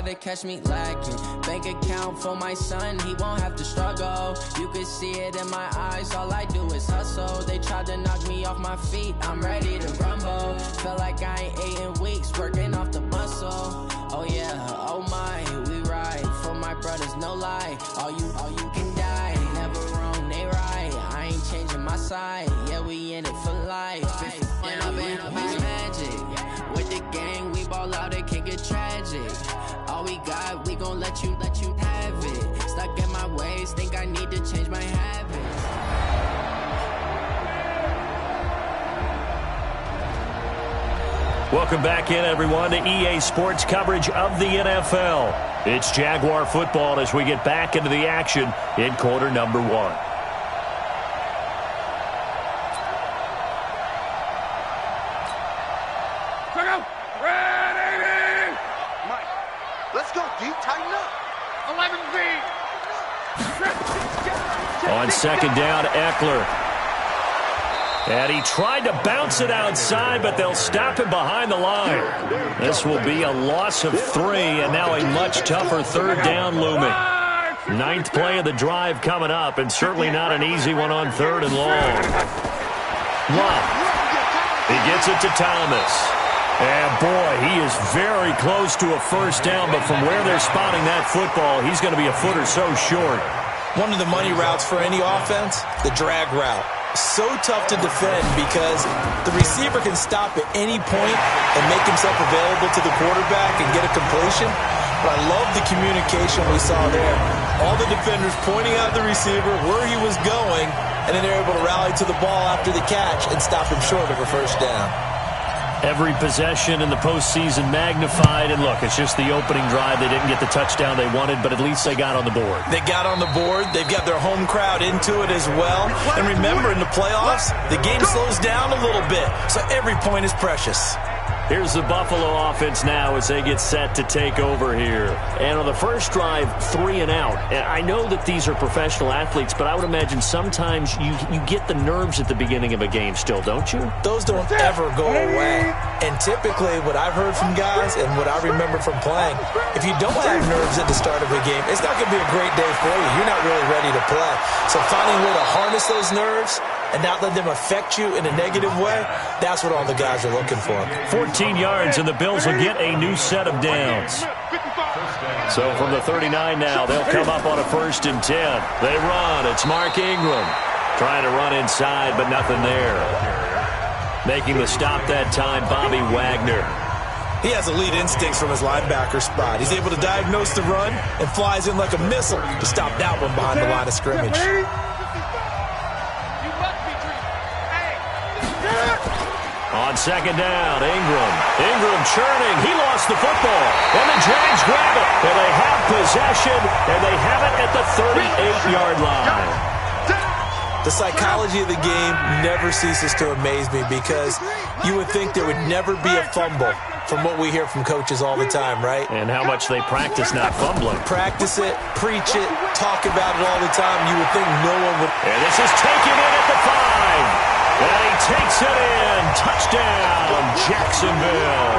to catch me lacking. Bank account for my son, he won't have to struggle. You can see it in my eyes, all I do is hustle. They tried to knock me off my feet, I'm ready to rumble. Feel like I ain't ate in weeks, working off the muscle. Oh yeah, oh my, we ride for my brothers, no lie. All you can die, never wrong, they right. I ain't changing my side, yeah, we in it for life. When I been magic, with the gang, we ball out, it can get tragic. All we got, we gon' let you have it. Stuck in my ways, think I need to change my habits. Welcome back in, everyone, to EA Sports coverage of the NFL. It's Jaguar football as we get back into the action in quarter number 1. Let's go, D. Tighten up. 11 feet. On second down, Eckler. And he tried to bounce it outside, but they'll stop him behind the line. This will be a loss of 3, and now a much tougher third down looming. 9th play of the drive coming up, and certainly not an easy one on 3rd and long. Wow. He gets it to Thomas. And boy, he is very close to a first down, but from where they're spotting that football, he's going to be a foot or so short. One of the money routes for any offense, the drag route. So tough to defend because the receiver can stop at any point and make himself available to the quarterback and get a completion. But I love the communication we saw there. All the defenders pointing out the receiver, where he was going, and then they're able to rally to the ball after the catch and stop him short of a first down. Every possession in the postseason magnified, and look, it's just the opening drive. They didn't get the touchdown they wanted, but at least they got on the board. They got on the board. They've got their home crowd into it as well. And remember, in the playoffs, the game slows down a little bit, so every point is precious. Here's the Buffalo offense now as they get set to take over here. And on the first drive, 3 and out. And I know that these are professional athletes, but I would imagine sometimes you get the nerves at the beginning of a game still, don't you? Those don't ever go away. And typically what I've heard from guys and what I remember from playing, if you don't have nerves at the start of a game, it's not going to be a great day for you. You're not really ready to play. So finding a way to harness those nerves and not let them affect you in a negative way, that's what all the guys are looking for. 14 yards, and the Bills will get a new set of downs. So from the 39 now, they'll come up on a 1st and 10. They run. It's Mark Ingram trying to run inside, but nothing there. Making the stop that time, Bobby Wagner. He has elite instincts from his linebacker spot. He's able to diagnose the run and flies in like a missile to stop that one behind the line of scrimmage. On second down, Ingram churning. He lost the football. And the Jags grab it. And they have possession. And they have it at the 38-yard line. The psychology of the game never ceases to amaze me because you would think there would never be a fumble from what we hear from coaches all the time, right? And how much they practice not fumbling. Practice it, preach it, talk about it all the time. You would think no one would. And this is taken in at the 5. And he takes it in. Touchdown, Jacksonville.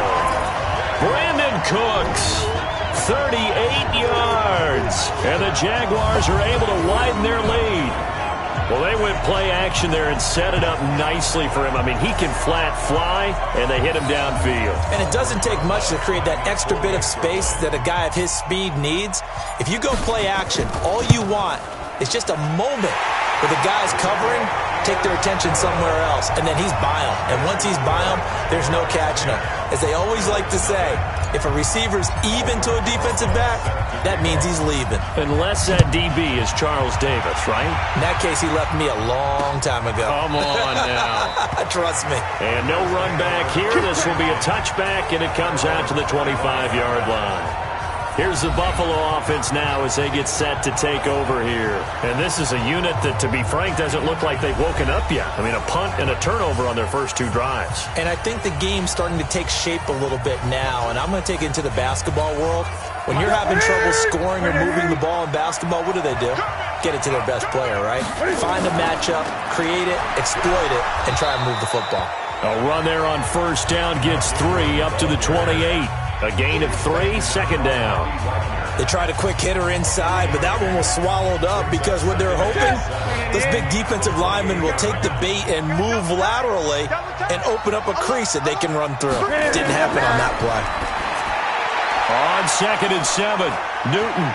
Brandon Cooks, 38 yards. And the Jaguars are able to widen their lead. Well, they went play action there and set it up nicely for him. I mean, he can flat fly, and they hit him downfield. And it doesn't take much to create that extra bit of space that a guy of his speed needs. If you go play action, all you want is just a moment where the guy's covering, take their attention somewhere else, and then he's by him. And once he's by him, there's no catching him. As they always like to say, if a receiver's even to a defensive back, that means he's leaving. Unless that DB is Charles Davis, right? In that case, he left me a long time ago. Come on now. Trust me. And no run back here. This will be a touchback, and it comes out to the 25-yard line. Here's the Buffalo offense now as they get set to take over here. And this is a unit that, to be frank, doesn't look like they've woken up yet. I mean, a punt and a turnover on their first 2 drives. And I think the game's starting to take shape a little bit now. And I'm going to take it into the basketball world. When you're having trouble scoring or moving the ball in basketball, what do? Get it to their best player, right? Find a matchup, create it, exploit it, and try and move the football. A run there on first down gets 3 up to the 28. A gain of 3, second down. They tried a quick hitter inside, but that one was swallowed up because what they're hoping, those big defensive linemen will take the bait and move laterally and open up a crease that they can run through. Didn't happen on that play. On 2nd and 7, Newton.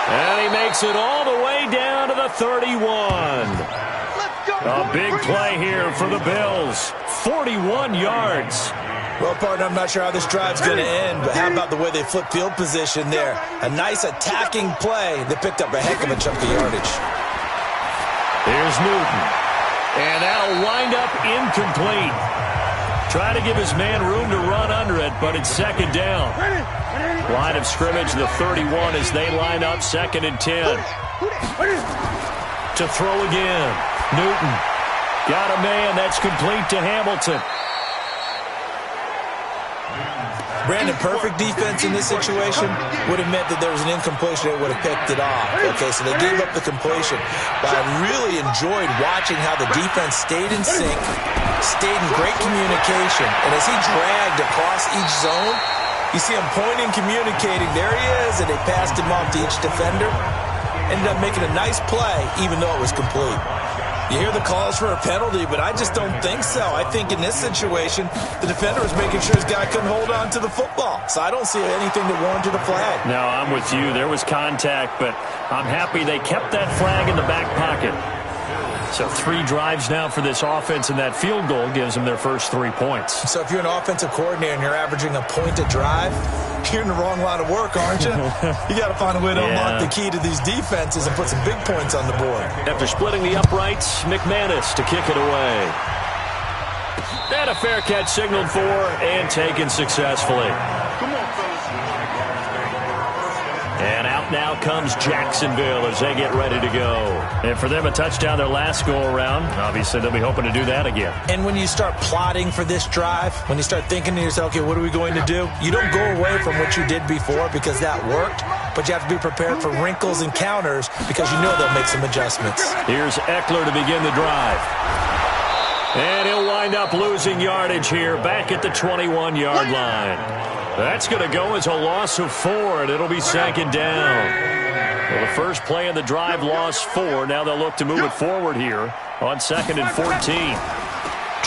And he makes it all the way down to the 31. A big play here for the Bills. 41 yards. Well, partner, I'm not sure how this drive's going to end, but how about the way they flip field position there? A nice attacking play that picked up a heck of a chunk of yardage. Here's Newton. And that'll wind up incomplete. Try to give his man room to run under it, but it's 2nd down. Line of scrimmage, the 31 as they line up 2nd and 10. To throw again. Newton. Got a man. That's complete to Hamilton. Brandon, perfect defense in this situation would have meant that there was an incompletion that would have picked it off. Okay, so they gave up the completion. But I really enjoyed watching how the defense stayed in sync, stayed in great communication. And as he dragged across each zone, you see him pointing, communicating. There he is, and they passed him off to each defender. Ended up making a nice play, even though it was complete. You hear the calls for a penalty, but I just don't think so. I think in this situation, the defender was making sure his guy couldn't hold on to the football. So I don't see anything that warranted a flag. No, I'm with you. There was contact, but I'm happy they kept that flag in the back pocket. So 3 drives now for this offense, and that field goal gives them their first 3 points. So if you're an offensive coordinator and you're averaging a point a drive, you're in the wrong line of work, aren't you? You got to find a way to unlock the key to these defenses and put some big points on the board. After splitting the uprights, McManus to kick it away. And a fair catch signaled for and taken successfully. Come on, fellas. And out now comes Jacksonville as they get ready to go. And for them, a touchdown their last go-around. Obviously, they'll be hoping to do that again. And when you start plotting for this drive, when you start thinking to yourself, okay, what are we going to do? You don't go away from what you did before because that worked, but you have to be prepared for wrinkles and counters because you know they'll make some adjustments. Here's Eckler to begin the drive. And he'll wind up losing yardage here back at the 21-yard line. That's going to go as a loss of 4, and it'll be 2nd down. Well, the first play of the drive lost 4. Now they'll look to move it forward here on 2nd and 14.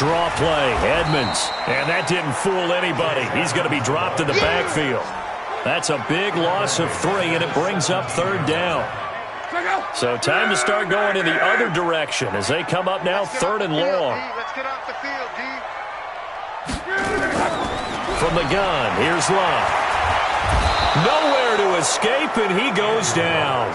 Draw play, Edmonds. And that didn't fool anybody. He's going to be dropped in the backfield. That's a big loss of 3, and it brings up 3rd down. So time to start going in the other direction as they come up now 3rd and long. Let's get off the field, D. From the gun, here's Love. Nowhere to escape, and he goes down.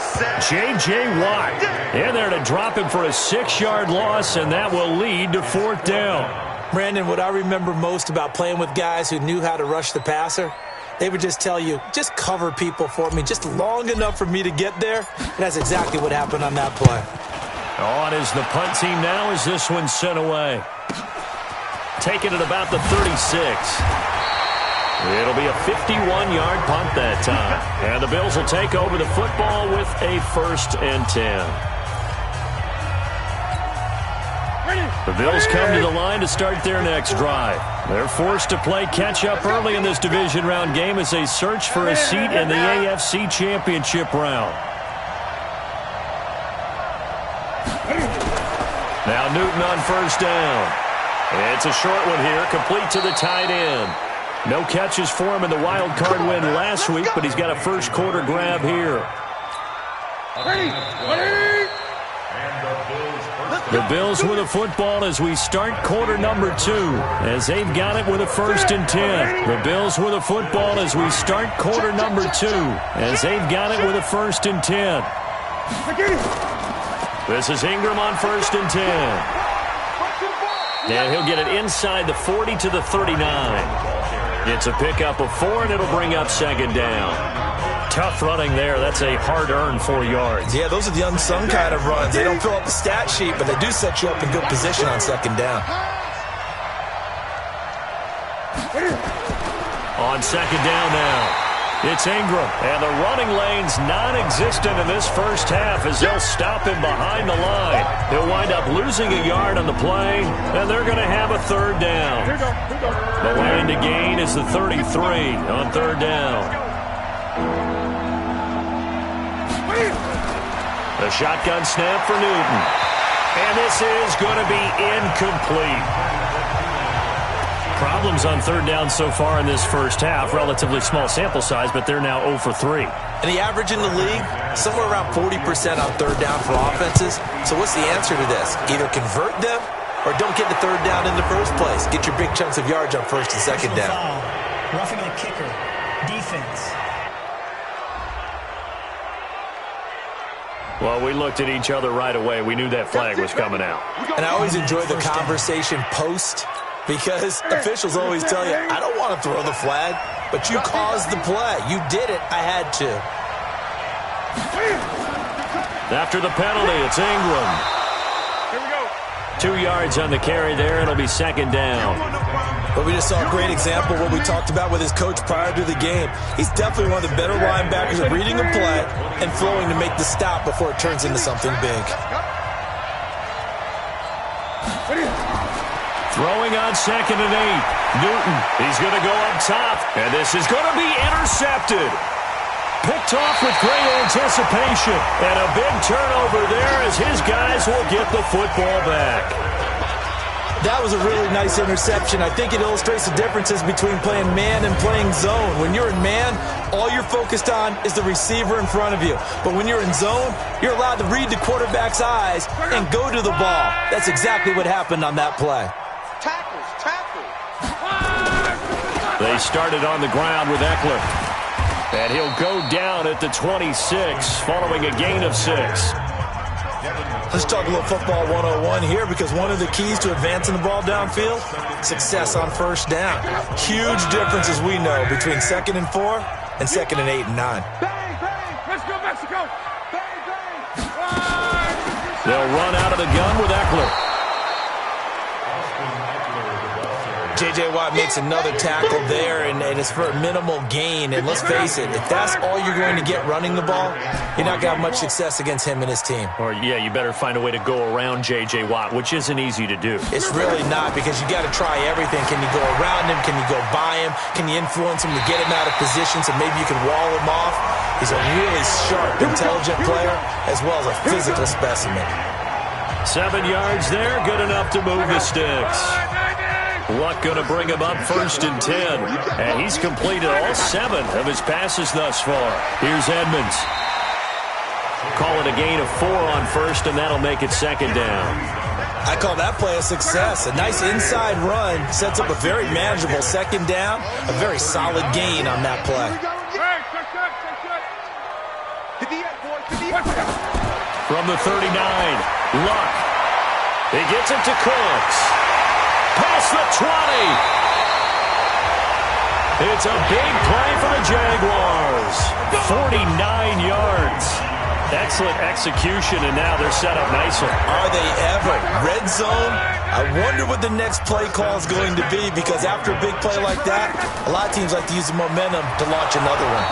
J.J. Watt in there to drop him for a 6-yard loss, and that will lead to 4th down. Brandon, what I remember most about playing with guys who knew how to rush the passer, they would just tell you, just cover people for me, just long enough for me to get there. And that's exactly what happened on that play. On is the punt team now as this one's sent away. Taking it about the 36. It'll be a 51-yard punt that time. And the Bills will take over the football with a 1st and 10. The Bills come to the line to start their next drive. They're forced to play catch-up early in this division round game as they search for a seat in the AFC Championship round. Now Newton on 1st down. It's a short one here, complete to the tight end. No catches for him in the wild card win last week, but he's got a first quarter grab here. The Bills with a football as we start quarter number 2, as they've got it with a 1st and 10. The Bills with a football as we start quarter number 2, as they've got it with a 1st and 10. This is Ingram on 1st and 10. And he'll get it inside the 40 to the 39. It's a pickup of 4, and it'll bring up 2nd down. Tough running there. That's a hard-earned 4 yards. Yeah, those are the unsung kind of runs. They don't fill up the stat sheet, but they do set you up in good position on 2nd down. On 2nd down now. It's Ingram, and the running lane's non-existent in this first half as they'll stop him behind the line. He'll wind up losing a yard on the play, and they're going to have a third down. The line to gain is the 33 on third down. The shotgun snap for Newton. And this is going to be incomplete. Problems on third down so far in this first half. Relatively small sample size, but they're now 0 for 3. And the average in the league, somewhere around 40% on third down for offenses. So what's the answer to this? Either convert them or don't get the third down in the first place. Get your big chunks of yards on first and second down. Roughing the kicker. Defense. Well, we looked at each other right away. We knew that flag was coming out. And I always enjoy the conversation post, because officials always tell you, I don't want to throw the flag, but you caused the play. You did it. I had to. After the penalty, it's Ingram. Here we go. 2 yards on the carry there. It'll be second down. But we just saw a great example of what we talked about with his coach prior to the game. He's definitely one of the better linebackers at reading a play and flowing to make the stop before it turns into something big. Throwing on 2nd and 8. Newton, he's going to go up top, and this is going to be intercepted. Picked off with great anticipation, and a big turnover there as his guys will get the football back. That was a really nice interception. I think it illustrates the differences between playing man and playing zone. When you're in man, all you're focused on is the receiver in front of you. But when you're in zone, you're allowed to read the quarterback's eyes and go to the ball. That's exactly what happened on that play. Tackles. They started on the ground with Eckler. And he'll go down at the 26 following a gain of 6. Let's talk a little football 101 here, because one of the keys to advancing the ball downfield, success on first down. Huge difference, as we know, between 2nd and 4 and 2nd and 8 and 9. Bang, bang. Let's go, Mexico. Bang, bang. They'll run out of the gun with Eckler. J.J. Watt makes another tackle there, and it's for a minimal gain. And let's face it, if that's all you're going to get running the ball, you're not going to have much success against him and his team. Or, yeah, you better find a way to go around J.J. Watt, which isn't easy to do. It's really not, because you got to try everything. Can you go around him? Can you go by him? Can you influence him to get him out of position so maybe you can wall him off? He's a really sharp, intelligent player, as well as a physical specimen. 7 yards there, good enough to move the sticks. Luck going to bring him up 1st and 10. And he's completed all 7 of his passes thus far. Here's Edmonds. Call it a gain of 4 on 1st, and that'll make it 2nd down. I call that play a success. A nice inside run sets up a very manageable 2nd down. A very solid gain on that play. From the 39, Luck. He gets it to Cooks. Past the 20. It's a big play for the Jaguars. 49 yards. Excellent execution, and now they're set up nicely. Are they ever? Red zone? I wonder what the next play call is going to be, because after a big play like that, a lot of teams like to use the momentum to launch another one.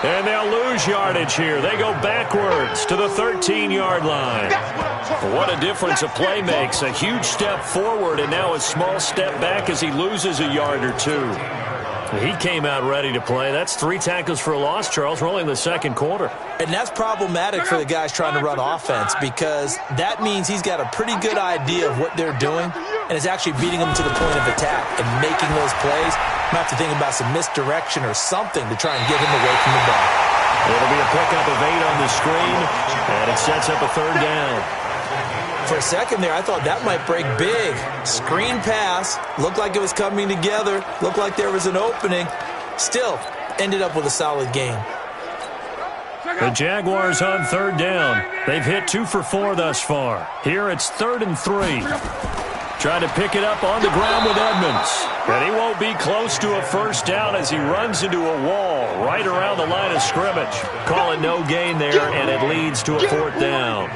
And they'll lose yardage here. They go backwards to the 13-yard line. What a difference a play makes. A huge step forward and now a small step back as he loses a yard or 2. He came out ready to play. That's 3 tackles for a loss, Charles. We're only in the second quarter. And that's problematic for the guys trying to run offense, because that means he's got a pretty good idea of what they're doing and is actually beating them to the point of attack and making those plays. I'm going to have to think about some misdirection or something to try and get him away from the ball. It'll be a pickup of 8 on the screen, and it sets up a 3rd down. For a second there, I thought that might break big. Screen pass, looked like it was coming together, looked like there was an opening. Still, ended up with a solid game. The Jaguars on 3rd down. They've hit 2 for 4 thus far. Here it's 3rd and 3. Trying to pick it up on the ground with Edmonds. And he won't be close to a 1st down as he runs into a wall right around the line of scrimmage. Call it no gain there, and it leads to a 4th down.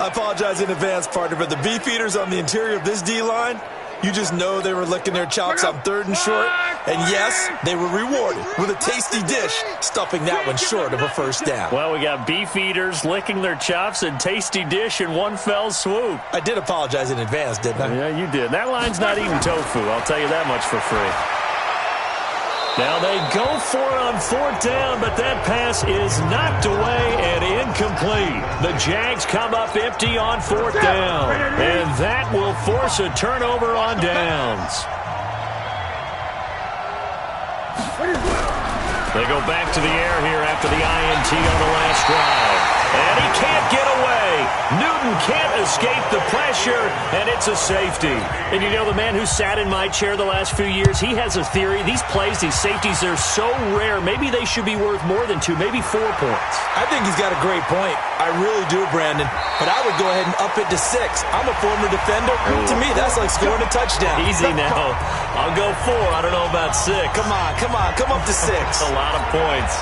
I apologize in advance, partner, but the beef eaters on the interior of this D-line, You just know they were licking their chops on 3rd and short. And yes, they were rewarded with a tasty dish, stuffing that one short of a first down. Well, we got beef eaters licking their chops and tasty dish in one fell swoop. I did apologize in advance, didn't I? Yeah, you did. That line's not eating tofu, I'll tell you that much for free. Now they go for it on 4th down, but that pass is knocked away and incomplete. The Jags come up empty on 4th down, and that will force a turnover on downs. They go back to the air here after the INT on the last drive. And he can't get away. Newton can't escape the pressure, and it's a safety. And you know, the man who sat in my chair the last few years, he has a theory. These plays, these safeties, they're so rare. Maybe they should be worth more than 2, maybe 4 points. I think he's got a great point. I really do, Brandon. But I would go ahead and up it to 6. I'm a former defender. To me, that's like scoring a touchdown. Easy now. I'll go 4. I don't know about 6. Come on. Come up to 6. That's a lot of points.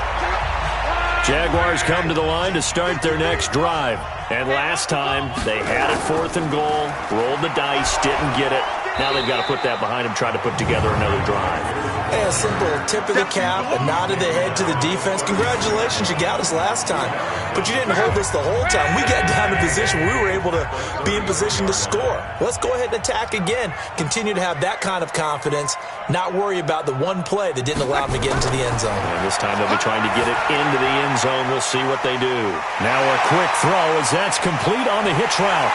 Jaguars come to the line to start their next drive. And last time, they had it 4th and goal, rolled the dice, didn't get it. Now they've got to put that behind them, try to put together another drive. Hey, a simple tip of the cap, a nod of the head to the defense. Congratulations, you got us last time. But you didn't hold us the whole time. We got down to position. We were able to be in position to score. Let's go ahead and attack again. Continue to have that kind of confidence. Not worry about the one play that didn't allow them to get into the end zone. And this time they'll be trying to get it into the end zone. We'll see what they do. Now a quick throw as that's complete on the hitch route.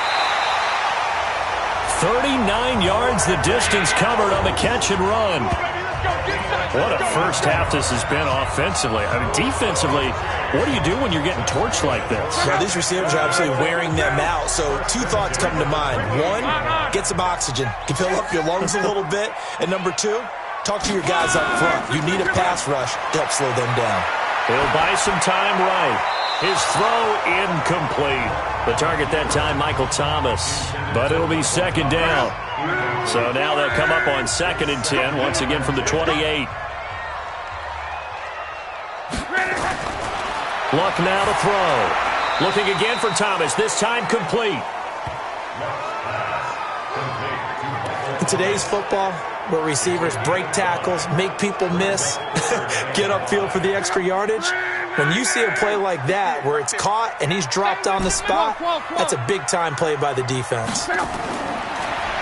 39 yards the distance covered on the catch and run. What a first half this has been offensively. I mean, defensively, what do you do when you're getting torched like this? Well, these receivers are absolutely wearing them out. So 2 thoughts come to mind. 1, get some oxygen to fill up your lungs a little bit. And number 2, talk to your guys up front. You need a pass rush to help slow them down. He'll buy some time right. His throw incomplete. The target that time, Michael Thomas. But it'll be 2nd down. So now they'll come up on 2nd and 10, once again from the 28. Luck now to throw. Looking again for Thomas, this time complete. In today's football, where receivers break tackles, make people miss, get upfield for the extra yardage, when you see a play like that where it's caught and he's dropped on the spot, that's a big-time play by the defense.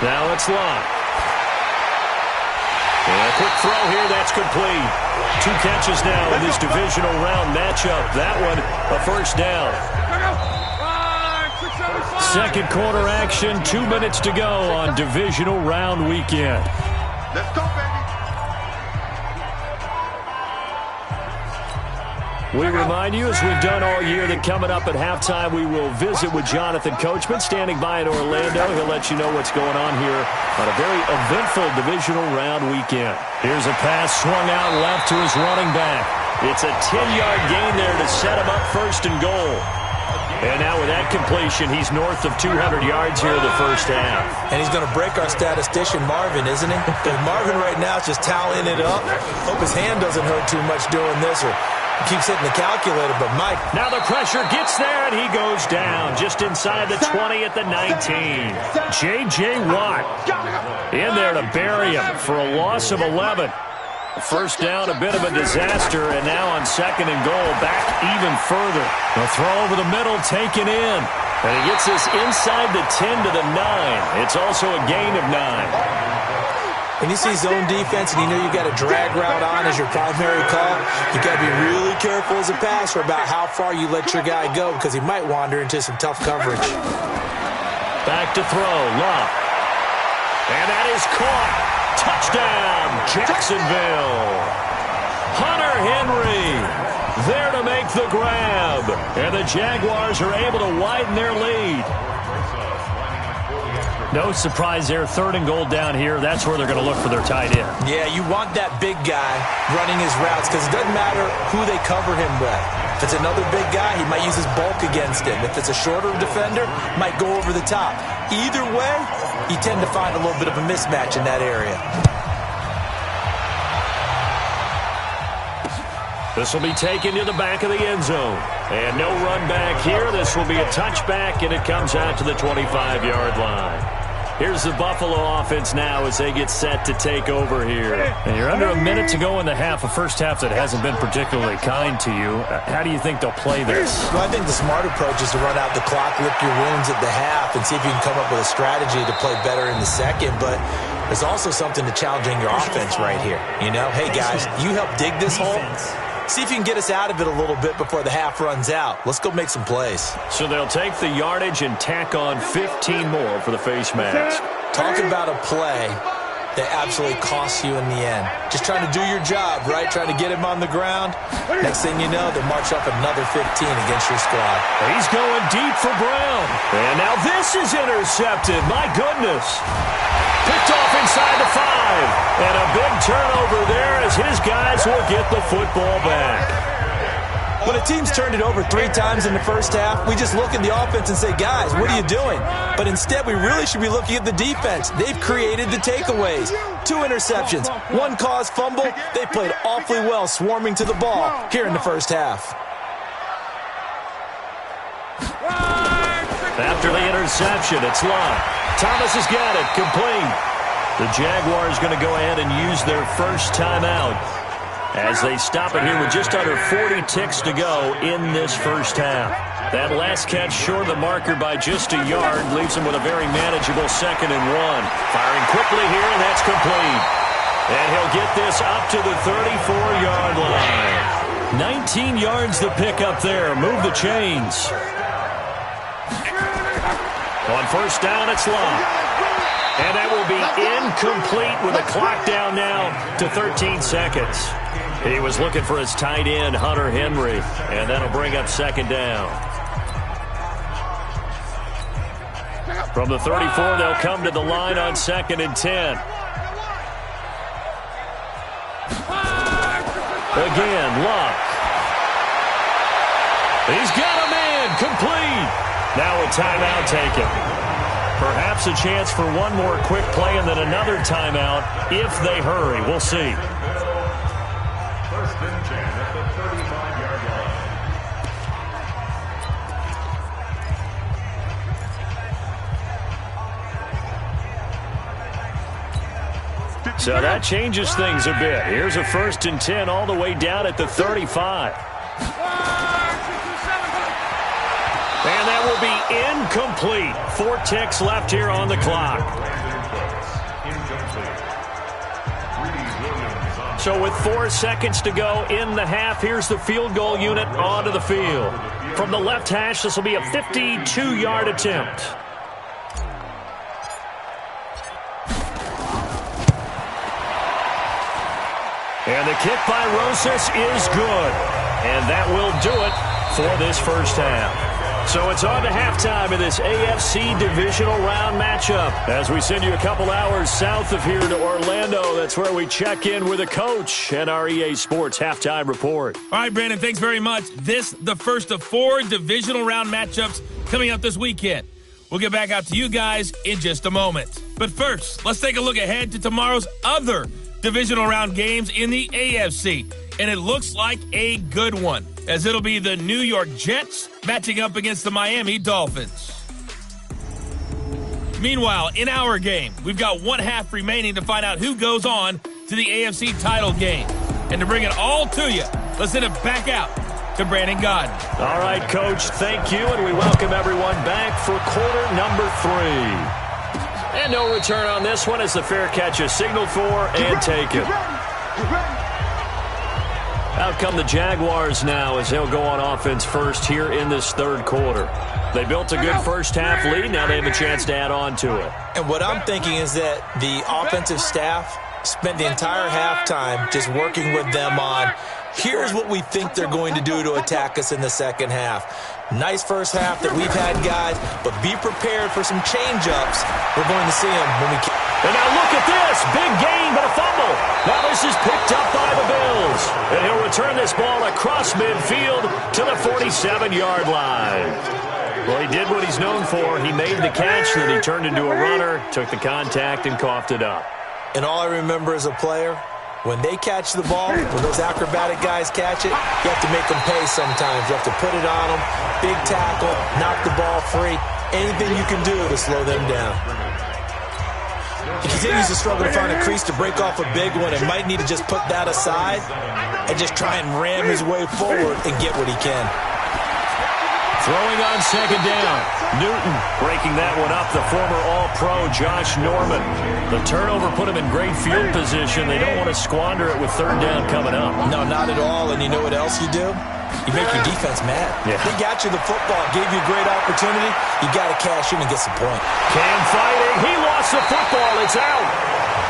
Now it's Locke. And a quick throw here, that's complete. 2 catches now in this divisional round matchup. That one, a first down. 2nd quarter action, 2 minutes to go on divisional round weekend. Let's go, baby. We remind you, as we've done all year, that coming up at halftime, we will visit with Jonathan Coachman, standing by in Orlando. He'll let you know what's going on here on a very eventful divisional round weekend. Here's a pass swung out left to his running back. It's a 10-yard gain there to set him up 1st and goal. And now with that completion, he's north of 200 yards here in the first half. And he's going to break our statistician, Marvin, isn't he? Because Marvin right now is just tallying it up. Hope his hand doesn't hurt too much doing this, or keeps hitting the calculator. But Mike, now the pressure gets there, and he goes down just inside the 20 at the 19. J.J. Watt in there to bury him for a loss of 11. First down, a bit of a disaster, and now on 2nd and goal, back even further. The throw over the middle, taken in. And he gets this inside the 10 to the 9. It's also a gain of 9. When you see zone defense and you know you got a drag route on as your primary call, you got to be really careful as a passer about how far you let your guy go, because he might wander into some tough coverage. Back to throw, Locke. And that is caught. Touchdown, Jacksonville. Hunter Henry there to make the grab. And the Jaguars are able to widen their lead. No surprise there, 3rd and goal down here. That's where they're going to look for their tight end. Yeah, you want that big guy running his routes, because it doesn't matter who they cover him with. If it's another big guy, he might use his bulk against him. If it's a shorter defender, might go over the top. Either way, you tend to find a little bit of a mismatch in that area. This will be taken to the back of the end zone. And no run back here. This will be a touchback, and it comes out to the 25-yard line. Here's the Buffalo offense now as they get set to take over here. And you're under a minute to go in the half, a first half that hasn't been particularly kind to you. How do you think they'll play this? Well, I think the smart approach is to run out the clock, lick your wounds at the half, and see if you can come up with a strategy to play better in the second. But there's also something to challenging your offense right here. You know, hey, guys, you help dig this hole. See if you can get us out of it a little bit before the half runs out. Let's go make some plays. So they'll take the yardage and tack on 15 more for the face mask. Talk about a play that absolutely costs you in the end. Just trying to do your job, right? Trying to get him on the ground. Next thing you know, they march up another 15 against your squad. He's going deep for Brown. And now this is intercepted. My goodness. Picked off inside the 5. And a big turnover there as his guys will get the football back. When a team's turned it over 3 times in the first half, we just look at the offense and say, guys, what are you doing? But instead, we really should be looking at the defense. They've created the takeaways. 2 interceptions, 1 caused fumble. They played awfully well swarming to the ball here in the first half. After the interception, it's Locke. Thomas has got it, complete. The Jaguars going to go ahead and use their first timeout as they stop it here with just under 40 ticks to go in this first half. That last catch short of the marker by just a yard leaves him with a very manageable 2nd and 1. Firing quickly here, and that's complete. And he'll get this up to the 34-yard line. 19 yards to pick up there. Move the chains. On first down, it's Locke. And that will be incomplete with the clock down now to 13 seconds. He was looking for his tight end, Hunter Henry, and that'll bring up 2nd down. From the 34, they'll come to the line on 2nd and 10. Again, Locke. He's got a man, complete. Now a timeout taken. Perhaps a chance for one more quick play and then another timeout if they hurry. We'll see. First and 10 at the 35-yard line. So that changes things a bit. Here's a 1st and 10 all the way down at the 35. And that will be incomplete. 4 ticks left here on the clock. So with 4 seconds to go in the half, here's the field goal unit onto the field. From the left hash, this will be a 52-yard attempt. And the kick by Rosas is good. And that will do it for this first half. So it's on to halftime in this AFC Divisional round matchup. As we send you a couple hours south of here to Orlando, that's where we check in with a coach and our EA Sports halftime report. All right, Brandon, thanks very much. This, the first of 4 divisional round matchups coming up this weekend. We'll get back out to you guys in just a moment. But first, let's take a look ahead to tomorrow's other divisional round games in the AFC. And it looks like a good one, as it'll be the New York Jets matching up against the Miami Dolphins. Meanwhile, in our game, we've got 1 half remaining to find out who goes on to the AFC title game. And to bring it all to you, let's send it back out to Brandon Godden. All right, Coach, thank you, and we welcome everyone back for quarter number 3. And no return on this one as the fair catch is signaled for and taken. Out come the Jaguars now as they'll go on offense first here in this 3rd quarter. They built a good first half lead. Now they have a chance to add on to it. And what I'm thinking is that the offensive staff spent the entire halftime just working with them on, here's what we think they're going to do to attack us in the second half. Nice first half that we've had, guys, but be prepared for some change-ups. We're going to see them when we can. And now look at this. Big gain, but a fumble. Now this is picked up by the Bills. And he'll return this ball across midfield to the 47-yard line. Well, he did what he's known for. He made the catch, then he turned into a runner, took the contact, and coughed it up. And all I remember as a player, when they catch the ball, when those acrobatic guys catch it, you have to make them pay sometimes. You have to put it on them, big tackle, knock the ball free, anything you can do to slow them down. He continues to struggle to find a crease to break off a big one and might need to just put that aside and just try and ram his way forward and get what he can. Throwing on second down. Newton breaking that one up, the former All-Pro Josh Norman. The turnover put him in great field position. They don't want to squander it with third down coming up. No, not at all. And you know what else you do? You make your defense mad. Yeah. They got you the football, gave you a great opportunity. You got to cash in and get some points. Cam fighting. He lost the football. It's out.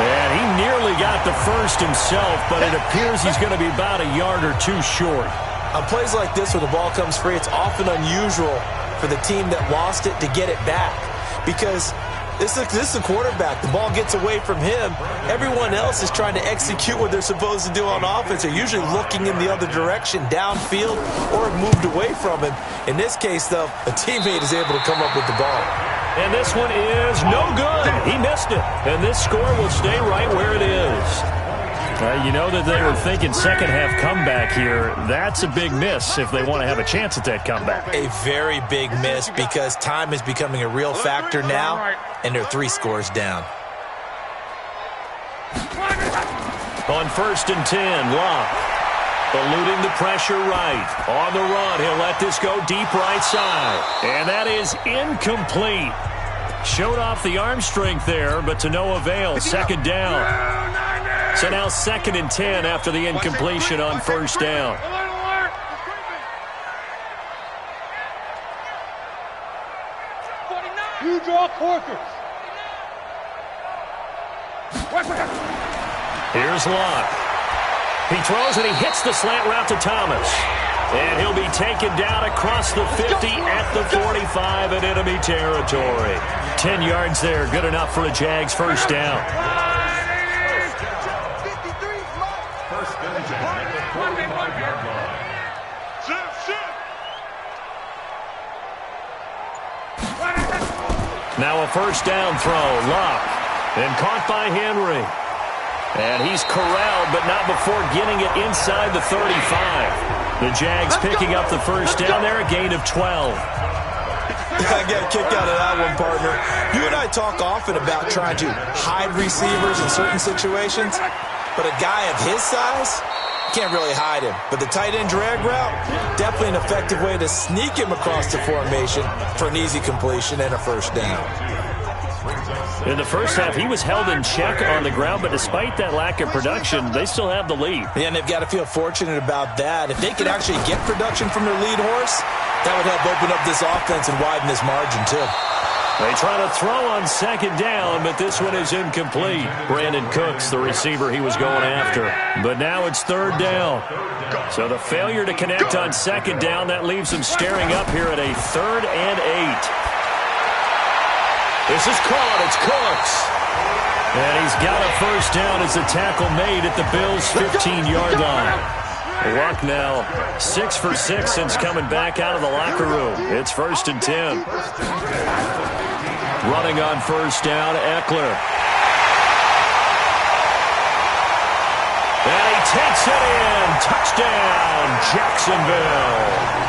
And he nearly got the first himself, but it appears he's going to be about a yard or two short. On plays like this where the ball comes free, it's often unusual for the team that lost it to get it back because this is the quarterback. The ball gets away from him. Everyone else is trying to execute what they're supposed to do on offense. They're usually looking in the other direction, downfield, or have moved away from him. In this case, though, a teammate is able to come up with the ball. And this one is no good. He missed it. And this score will stay right where it is. You know that they were thinking second half comeback here. That's a big miss if they want to have a chance at that comeback. A very big miss because time is becoming a real factor now, and they're 3 scores down. On 1st and 10, Locke eluding the pressure right. On the run, he'll let this go deep right side. And that is incomplete. Showed off the arm strength there, but to no avail. Second down. So now 2nd and 10 after the incompletion on 1st down. You draw quarters. Here's Locke. He throws and he hits the slant route to Thomas. And he'll be taken down across the 50 at the 45 in enemy territory. 10 yards there, good enough for a Jags first down. Now a first down throw, Locke, and caught by Henry. And he's corralled, but not before getting it inside the 35. The Jags picking up the first down there, a gain of 12. I got a kick out of that one, partner. You and I talk often about trying to hide receivers in certain situations, but a guy of his size, can't really hide him. But the tight end drag route, definitely an effective way to sneak him across the formation for an easy completion and a first down. In the first half, he was held in check on the ground, but despite that lack of production, they still have the lead. Yeah, and they've got to feel fortunate about that. If they could actually get production from their lead horse, that would help open up this offense and widen this margin, too. They try to throw on second down, but this one is incomplete. Brandon Cooks, the receiver he was going after. But now it's third down. So the failure to connect on second down, that leaves him staring up here at a 3rd and 8. This is caught. It's Cooks. And he's got a first down as the tackle made at the Bills' 15-yard line. Luck now 6 for 6 since coming back out of the locker room. It's 1st and 10. Running on first down, Eckler. And he takes it in. Touchdown, Jacksonville.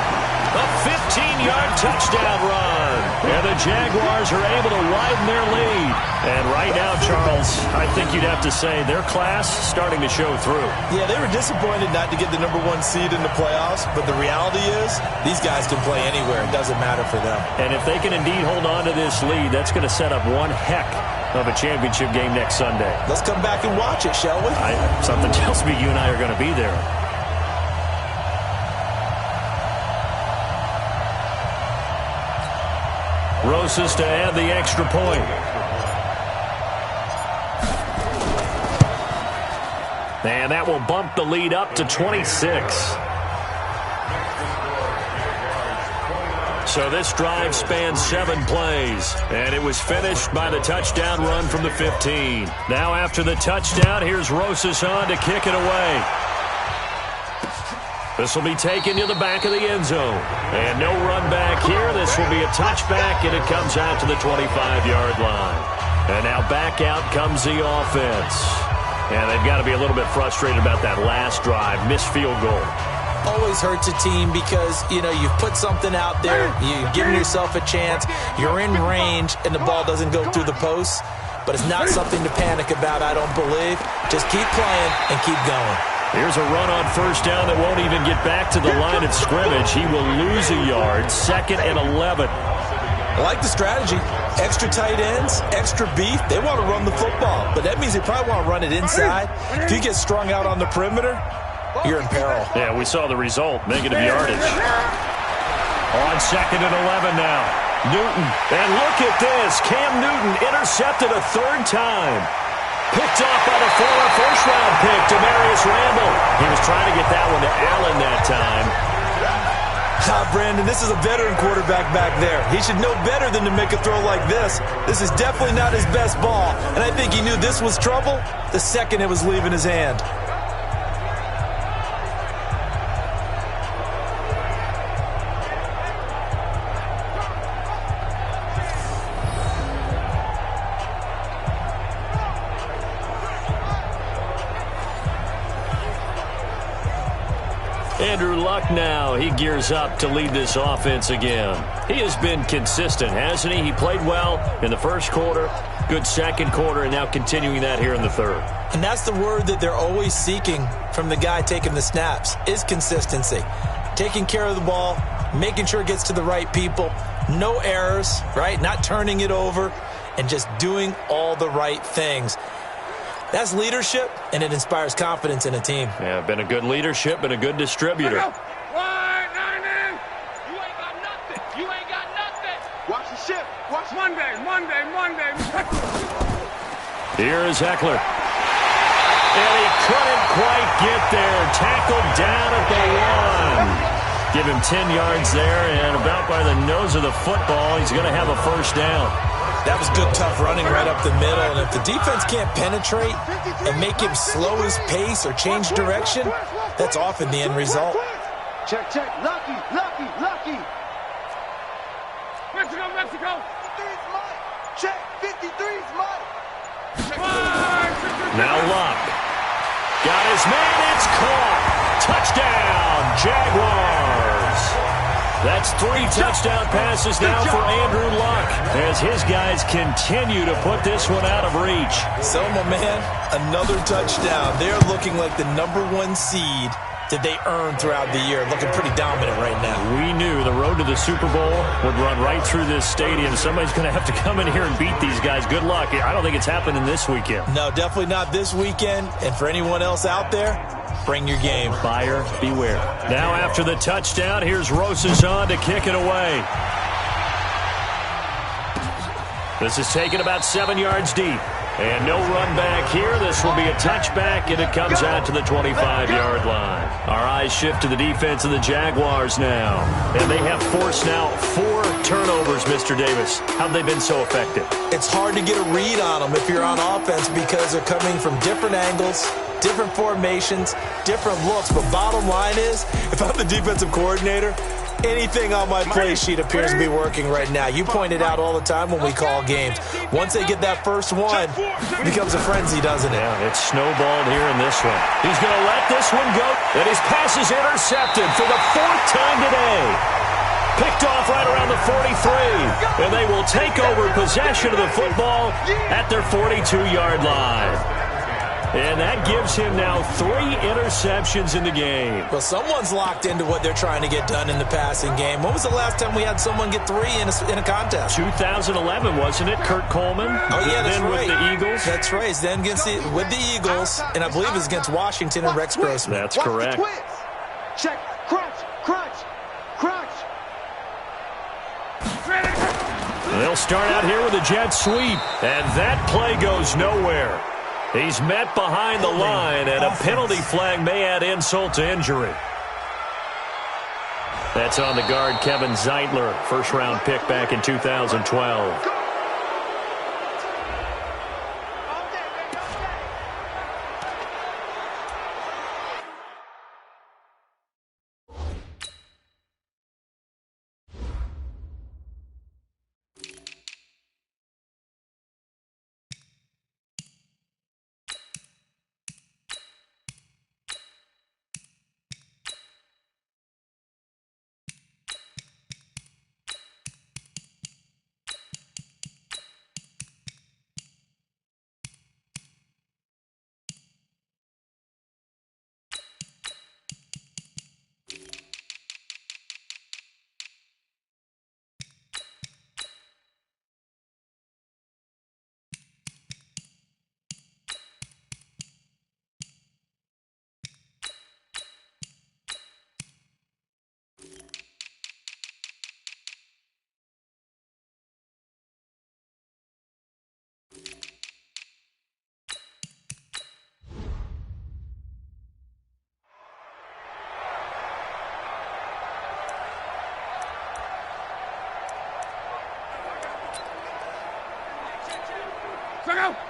A 15-yard touchdown run. And the Jaguars are able to widen their lead. And right now, Charles, I think you'd have to say their class starting to show through. Yeah, they were disappointed not to get the #1 seed in the playoffs, but the reality is these guys can play anywhere. It doesn't matter for them. And if they can indeed hold on to this lead, that's going to set up one heck of a championship game next Sunday. Let's come back and watch it, shall we? Something tells me you and I are going to be there. Rosas to add the extra point. And that will bump the lead up to 26. So this drive spans 7 plays, and it was finished by the touchdown run from the 15. Now after the touchdown, here's Rosas on to kick it away. This will be taken to the back of the end zone. And no run back here. This will be a touchback, and it comes out to the 25-yard line. And now back out comes the offense. And they've got to be a little bit frustrated about that last drive. Missed field goal. Always hurts a team because, you know, you've put something out there. You've given yourself a chance. You're in range, and the ball doesn't go through the post. but it's not something to panic about, I don't believe. Just keep playing and keep going. Here's a run on first down that won't even get back to the line of scrimmage. He will lose a yard, 2nd and 11. I like the strategy. Extra tight ends, extra beef. They want to run the football, but that means they probably want to run it inside. If you get strung out on the perimeter, you're in peril. Yeah, we saw the result, negative yardage. On 2nd and 11 now. Newton, and look at this. Cam Newton intercepted a 3rd time. Picked off by the former first-round pick, Demarius Randall. He was trying to get that one to Allen that time. Brandon, this is a veteran quarterback back there. He should know better than to make a throw like this. This is definitely not his best ball, and I think he knew this was trouble the second it was leaving his hand. Andrew Luck now, he gears up to lead this offense again. He has been consistent, hasn't he? He played well in the first quarter, good second quarter, and now continuing that here in the third. And that's the word that they're always seeking from the guy taking the snaps, is consistency. Taking care of the ball, making sure it gets to the right people, no errors, right? Not turning it over, and just doing all the right things. That's leadership, and it inspires confidence in a team. Yeah, been a good leadership, been a good distributor. You ain't got nothing. You ain't got nothing. Watch the ship. Watch Monday. Here is Eckler. And he couldn't quite get there. Tackled down at the 1. Give him 10 yards there, and about by the nose of the football, he's going to have a first down. That was good, tough running right up the middle. And if the defense can't penetrate and make him slow his pace or change direction, that's often the end result. Check. Lucky. Mexico. 53's mine. Check. 53's mine. Now Luck. Got his man. It's caught. Touchdown, Jaguars. That's 3 touchdown passes now for Andrew Luck as his guys continue to put this one out of reach. So, my man, another touchdown. They're looking like the #1 seed that they earned throughout the year. Looking pretty dominant right now. We knew the road to the Super Bowl would run right through this stadium. Somebody's going to have to come in here and beat these guys. Good luck. I don't think it's happening this weekend. No, definitely not this weekend. And for anyone else out there, bring your game. Buyer beware. Now after the touchdown, here's Rosas on to kick it away. This is taken about 7 yards deep. And no run back here. This will be a touchback, and it comes out to the 25-yard line. Our eyes shift to the defense of the Jaguars now. And they have forced now 4 turnovers, Mr. Davis. How have they been so effective? It's hard to get a read on them if you're on offense because they're coming from different angles, different formations, different looks. But bottom line is, if I'm the defensive coordinator, anything on my play sheet appears to be working right now. You point it out all the time when we call games. Once they get that first one, it becomes a frenzy, doesn't it? Yeah, it's snowballed here in this one. He's going to let this one go, and his pass is intercepted for the 4th time today. Picked off right around the 43, and they will take over possession of the football at their 42-yard line. And that gives him now 3 interceptions in the game. Well, someone's locked into what they're trying to get done in the passing game. When was the last time we had someone get 3 in a contest? 2011, wasn't it? Kurt Coleman. Oh, yeah, that's then right. With the Eagles. That's right. Then with the Eagles, and I believe it was against Washington and Rex Grossman. That's correct. Check. Crunch. They'll start out here with a jet sweep, and that play goes nowhere. He's met behind the line, and a penalty flag may add insult to injury. That's on the guard, Kevin Zeitler, first-round pick back in 2012.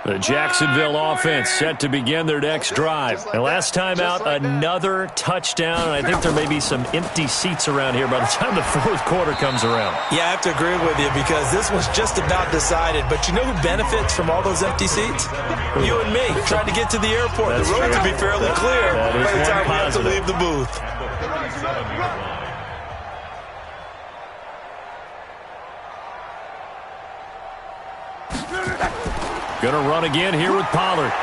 The Jacksonville offense set to begin their next drive. And last time out, another touchdown. And I think there may be some empty seats around here by the time the fourth quarter comes around. Yeah, I have to agree with you because this was just about decided. But you know who benefits from all those empty seats? You and me, trying to get to the airport. The road will be fairly clear by the time we have to leave the booth. Going to run again here with Pollard.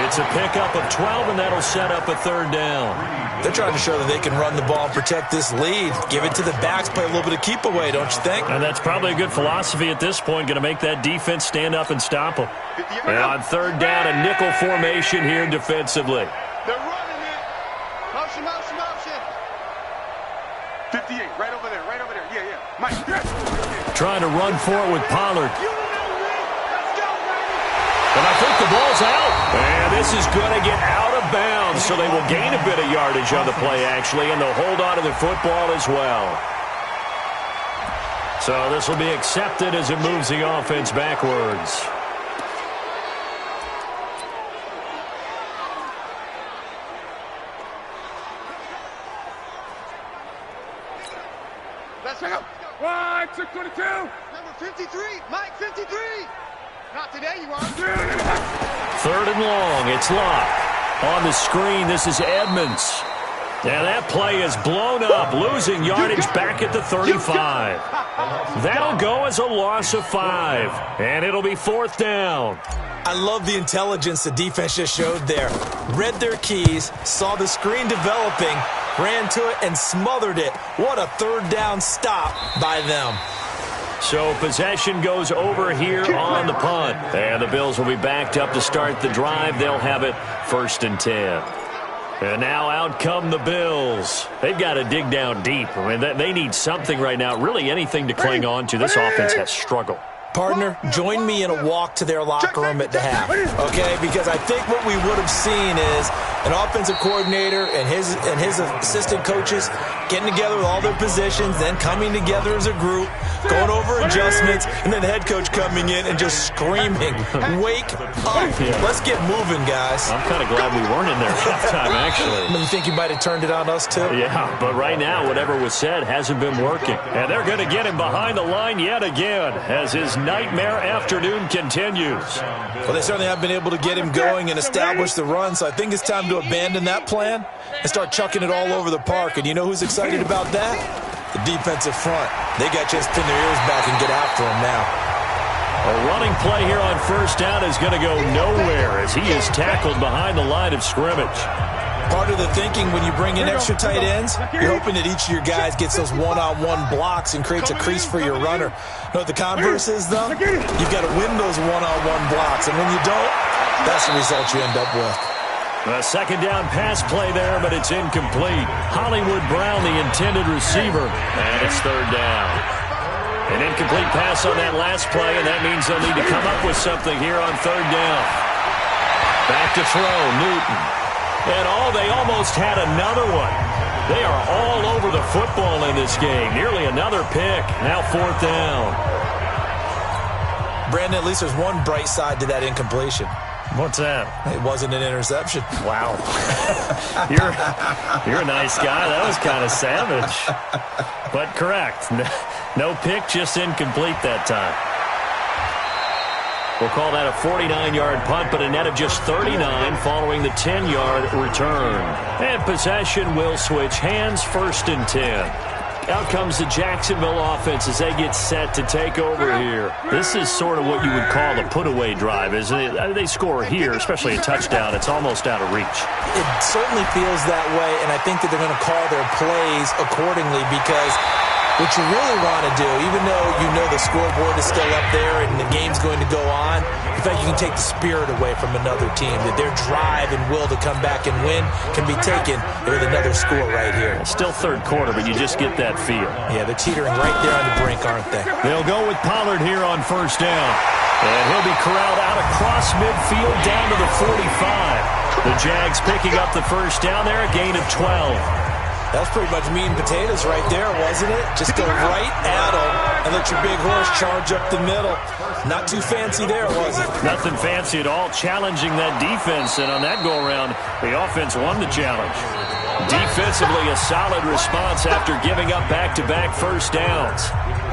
It's a pickup of 12, and that'll set up a third down. They're trying to show that they can run the ball and protect this lead. Give it to the backs, play a little bit of keep away, don't you think? And that's probably a good philosophy at this point, going to make that defense stand up and stop them. And on third down, a nickel formation here defensively. They're running it. Motion, motion, motion. 58, right over there, right over there. Yeah, yeah. Mike, yes. Trying to run for it with Pollard. And I think the ball's out. And this is going to get out of bounds, so they will gain a bit of yardage on the play, actually, and they'll hold on to the football as well. So this will be accepted as it moves the offense backwards. Let's go. 1, 622. Number 53, Mike 53. Not today, you are. Third and long. It's Locke. On the screen, this is Edmonds. And that play is blown up, losing yardage back at the 35. That'll go as a loss of 5. And it'll be fourth down. I love the intelligence the defense just showed there. Read their keys, saw the screen developing, ran to it, and smothered it. What a third down stop by them. So possession goes over here on the punt. And the Bills will be backed up to start the drive. They'll have it 1st and 10. And now out come the Bills. They've got to dig down deep. I mean, they need something right now, really anything to cling on to. This offense has struggled. Partner, join me in a walk to their locker room at the half, okay? Because I think what we would have seen is an offensive coordinator and his assistant coaches getting together with all their positions, then coming together as a group, going over adjustments, and then the head coach coming in and just screaming, wake up. Let's get moving, guys. I'm kind of glad we weren't in there at halftime, actually. You think you might have turned it on us, too? Yeah, but right now, whatever was said hasn't been working. And they're going to get him behind the line yet again as his nightmare afternoon continues. Well, they certainly have been able to get him going and establish the run, so I think it's time to abandon that plan and start chucking it all over the park. And you know who's excited about that? The defensive front. They got a chance to pin their ears back and get after him now. A running play here on first down is going to go nowhere as he is tackled behind the line of scrimmage. Part of the thinking when you bring in extra tight ends, you're hoping that each of your guys gets those one-on-one blocks and creates a crease for your runner. You know what the converse is, though? You've got to win those one-on-one blocks, and when you don't, that's the result you end up with. A second down pass play there, but it's incomplete. Hollywood Brown, the intended receiver, and it's third down. An incomplete pass on that last play, and that means they'll need to come up with something here on third down. Back to throw, Newton. And they almost had another one. They are all over the football in this game. Nearly another pick. Now fourth down. Brandon, at least there's one bright side to that incompletion. What's that? It wasn't an interception. Wow. You're a nice guy. That was kind of savage. But correct. No pick, just incomplete that time. We'll call that a 49-yard punt, but a net of just 39 following the 10-yard return. And possession will switch hands, 1st and 10. Out comes the Jacksonville offense as they get set to take over here. This is sort of what you would call a put-away drive, isn't it? They score here, especially a touchdown. It's almost out of reach. It certainly feels that way, and I think that they're going to call their plays accordingly because what you really want to do, even though you know the scoreboard is still up there and the game's going to go on, in fact, you can take the spirit away from another team, that their drive and will to come back and win can be taken with another score right here. It's still third quarter, but you just get that feel. Yeah, they're teetering right there on the brink, aren't they? They'll go with Pollard here on first down. And he'll be corralled out across midfield down to the 45. The Jags picking up the first down there, a gain of 12. That was pretty much meat and potatoes right there, wasn't it? Just go right at them and let your big horse charge up the middle. Not too fancy there, was it? Nothing fancy at all, challenging that defense. And on that go-around, the offense won the challenge. Defensively, a solid response after giving up back-to-back first downs.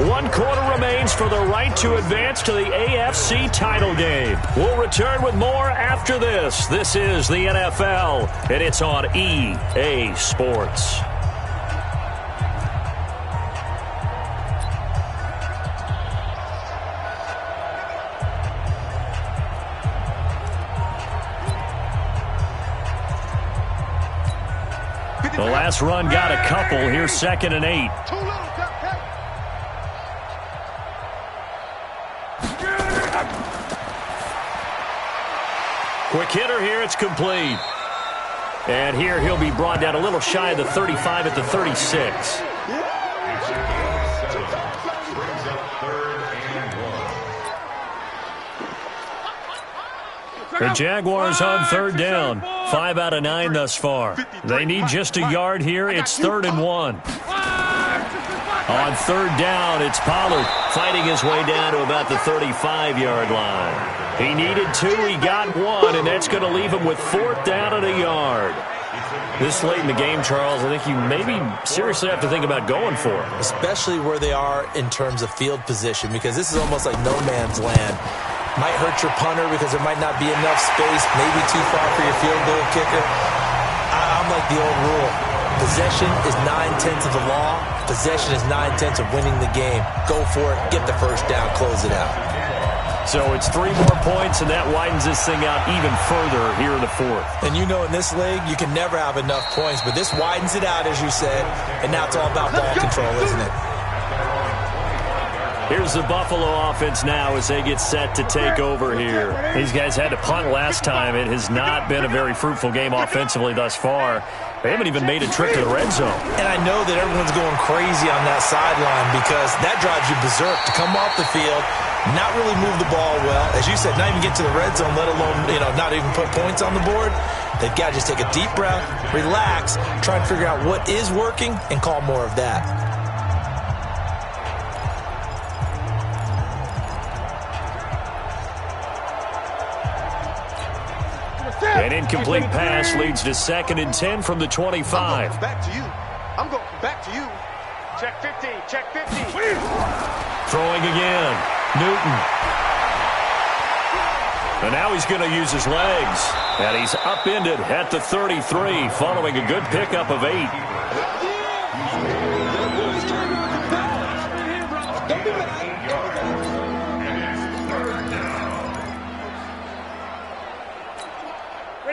1 quarter remains for the right to advance to the AFC title game. We'll return with more after this. This is the NFL, and it's on EA Sports. The last run got a couple. Here's 2nd and 8. Quick hitter here. It's complete. And here he'll be brought down a little shy of the 35 at the 36. The Jaguars on 3rd down. 5 out of 9 thus far. They need just a yard here. It's 3rd and 1. On 3rd down, it's Pollard fighting his way down to about the 35-yard line. He needed 2, he got 1, and that's going to leave him with 4th down and a yard. This late in the game, Charles, I think you maybe seriously have to think about going for it. Especially where they are in terms of field position, because this is almost like no man's land. Might hurt your punter because there might not be enough space, maybe too far for your field goal kicker. I'm like the old rule. Possession is 9/10 of the law. Possession is 9/10 of winning the game. Go for it, get the first down, close it out. So it's 3 more points, and that widens this thing out even further here in the 4th. And you know in this league, you can never have enough points, but this widens it out, as you said, and now it's all about ball control, isn't it? Here's the Buffalo offense now as they get set to take over here. These guys had to punt last time. It has not been a very fruitful game offensively thus far. They haven't even made a trip to the red zone. And I know that everyone's going crazy on that sideline because that drives you berserk to come off the field, not really move the ball well. As you said, not even get to the red zone, let alone, not even put points on the board. They've got to just take a deep breath, relax, try and figure out what is working, and call more of that. An incomplete pass leads to 2nd and 10 from the 25. Back to you. I'm going back to you. Check 50. Check 50. Throwing again. Newton. And now he's going to use his legs. And he's upended at the 33 following a good pickup of 8.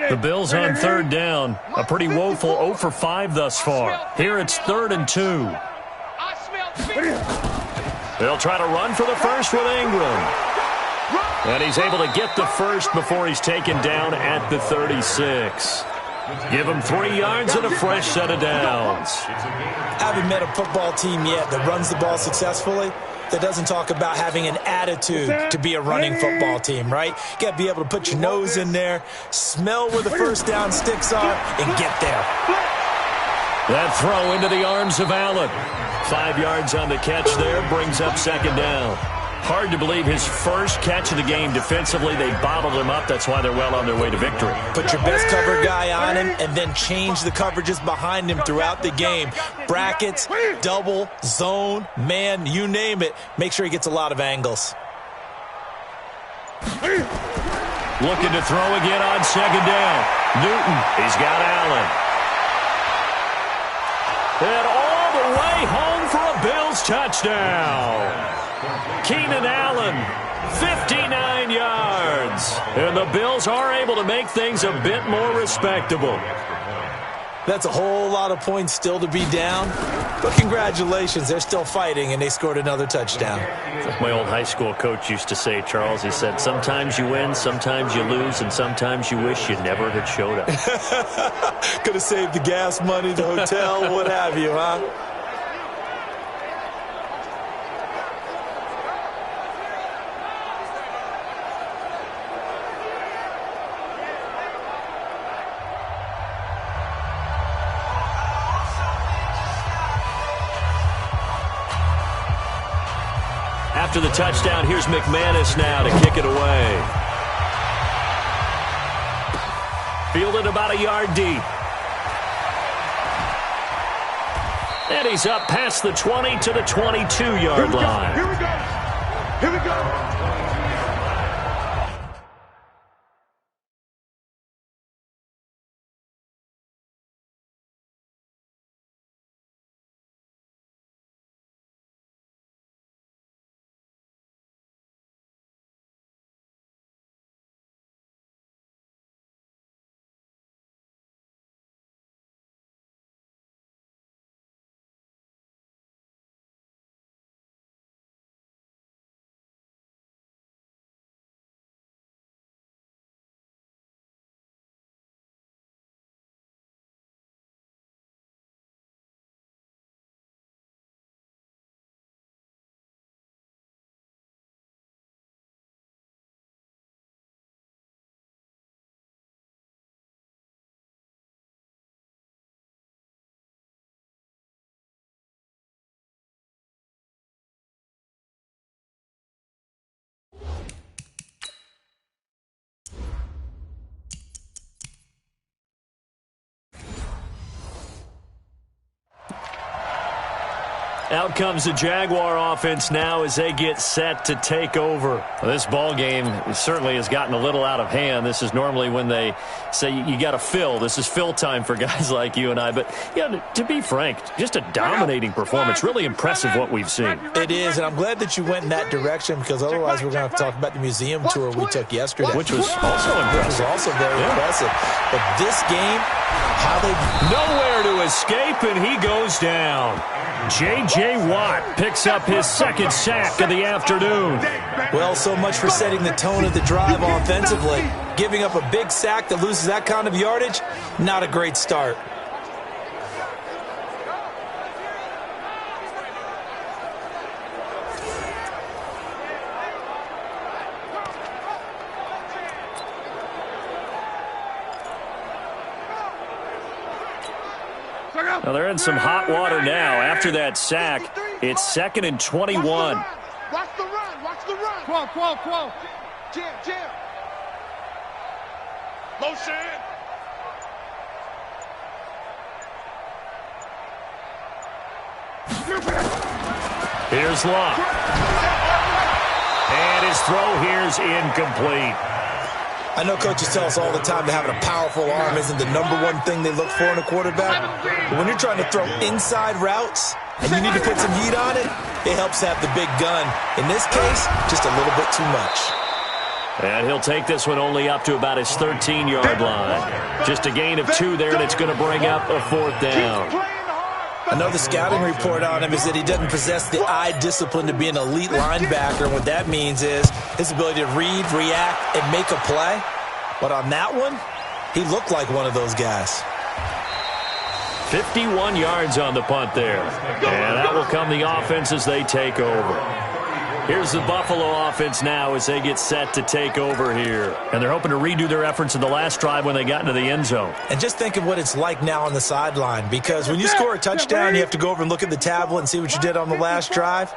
The Bills on 3rd down. A pretty woeful 0 for 5 thus far. Here it's 3rd and 2. They'll try to run for the first with Ingram. And he's able to get the first before he's taken down at the 36. Give him 3 yards and a fresh set of downs. Haven't met a football team yet that runs the ball successfully that doesn't talk about having an attitude to be a running football team, right? You got to be able to put your nose in there, smell where the first down sticks are, and get there. That throw into the arms of Allen. 5 yards on the catch there, brings up 2nd down. Hard to believe his first catch of the game defensively. They bottled him up. That's why they're well on their way to victory. Put your best cover guy on him and then change the coverages behind him throughout the game. Brackets, double, zone, man, you name it. Make sure he gets a lot of angles. Looking to throw again on 2nd down. Newton, he's got Allen. And all the way home for a Bills touchdown. Keenan Allen, 59 yards. And the Bills are able to make things a bit more respectable. That's a whole lot of points still to be down. But congratulations, they're still fighting, and they scored another touchdown. Like my old high school coach used to say, Charles, he said, sometimes you win, sometimes you lose, and sometimes you wish you never had showed up. Could have saved the gas money, the hotel, what have you, huh? after the touchdown. Here's McManus now to kick it away. Fielded about a yard deep. And he's up past the 20 to the 22-yard line. Here we go. Here we go. Out comes the Jaguar offense now as they get set to take over. Well, this ball game certainly has gotten a little out of hand. This is normally when they say you got to fill. This is fill time for guys like you and I. But, yeah, to be frank, just a dominating performance. Really impressive what we've seen. It is, and I'm glad that you went in that direction because otherwise we're going to have to talk about the museum tour we took yesterday. Which was also impressive. Which was also very impressive. But this game, how they... Nowhere to escape, and he goes down. J.J. Watt picks up his second sack of the afternoon. Well, so much for setting the tone of the drive offensively. Giving up a big sack that loses that kind of yardage, not a great start. Now they're in some hot water now. After that sack, it's 2nd and 21. Watch the run. Watch the run. 12. Jam. Motion. Here's Locke. And his throw here's incomplete. I know coaches tell us all the time that having a powerful arm isn't the #1 thing they look for in a quarterback. But when you're trying to throw inside routes and you need to put some heat on it, it helps have the big gun. In this case, just a little bit too much. And he'll take this one only up to about his 13-yard line. Just a gain of 2 there, and it's going to bring up a 4th down. I know the scouting report on him is that he doesn't possess the eye discipline to be an elite linebacker. And what that means is his ability to read, react, and make a play. But on that one, he looked like one of those guys. 51 yards on the punt there. And that will come the offense as they take over. Here's the Buffalo offense now as they get set to take over here. And they're hoping to redo their efforts in the last drive when they got into the end zone. And just think of what it's like now on the sideline, because when you score a touchdown, you have to go over and look at the tablet and see what you did on the last drive.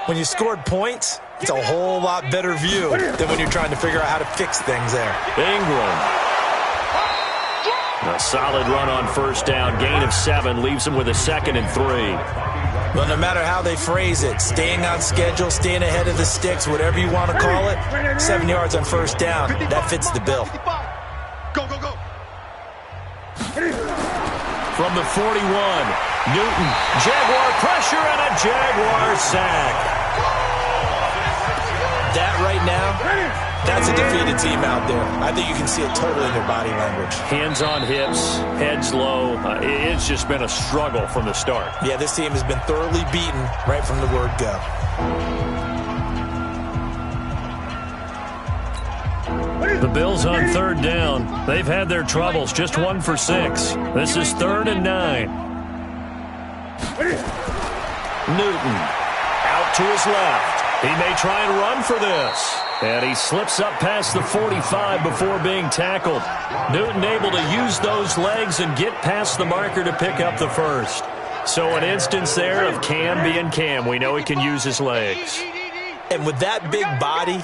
When you scored points, it's a whole lot better view than when you're trying to figure out how to fix things there. Ingram. A solid run on 1st down. Gain of 7 leaves them with a 2nd and 3. Well, no matter how they phrase it, staying on schedule, staying ahead of the sticks, whatever you want to call it, 7 yards on 1st down, that fits the bill. Go. From the 41, Newton, Jaguar pressure and a Jaguar sack. That right now, that's a defeated team out there. I think you can see it totally in their body language. Hands on hips, heads low. It's just been a struggle from the start. Yeah, this team has been thoroughly beaten right from the word go. The Bills on 3rd down. They've had their troubles. Just 1 for 6. This is 3rd and 9. Newton out to his left. He may try and run for this. And he slips up past the 45 before being tackled. Newton able to use those legs and get past the marker to pick up the 1st. So an instance there of Cam being Cam. We know he can use his legs. And with that big body,